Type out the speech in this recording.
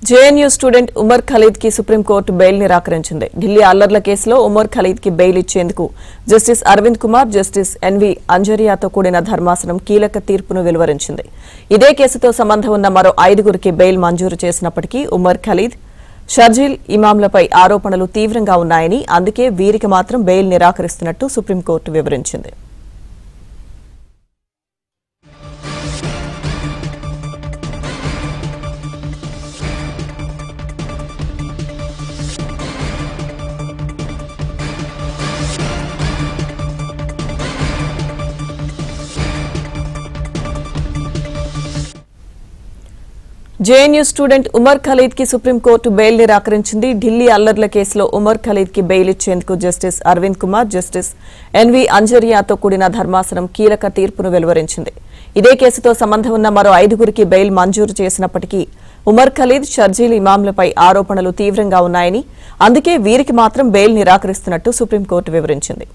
JNU student Umar Khalid కి Supreme Court bail నిరాకరించింది. ఢిల్లీ అల్లర్ల కేసులో ఉమర్ ఖలీద్ కి బెయిల్ ఇచ్చేందుకు justice Aravind Kumar, justice NV అంజరియాతో కూడిన ధర్మాసనం కీలక తీర్పును వెలువరించింది. ఇదే కేసుతో సంబంధం ఉన్న మరో 5గురికి బెయిల్ మంజూరు చేసినప్పటికీ ఉమర్ ఖలీద్, షర్జీల్ ఇమాంలపై ఆరోపణలు తీవ్రంగా ఉన్నాయని, అందుకే వీరికి మాత్రం బెయిల్ నిరాకరిస్తున్నట్టు సుప్రీంకోర్టు వివరించింది. జేఎన్యూ స్టూడెంట్ ఉమర్ ఖలీద్ కి సుప్రీంకోర్టు బెయిల్ నిరాకరించింది. ఢిల్లీ అల్లర్ల కేసులో ఉమర్ ఖలీద్ కి బెయిల్ ఇచ్చేందుకు justice Aravind Kumar, justice NV అంజరియాతో కూడిన ధర్మాసనం కీలక తీర్పును వెలువరించింది. ఇదే కేసుతో సంబంధం ఉన్న మరో 5గురికి బెయిల్ మంజూరు చేసినప్పటికీ ఉమర్ ఖలీద్, షర్జీల్ ఇమాంలపై ఆరోపణలు తీవ్రంగా ఉన్నాయని, అందుకే వీరికి మాత్రం బెయిల్ నిరాకరిస్తున్నట్టు సుప్రీంకోర్టు వివరించింది.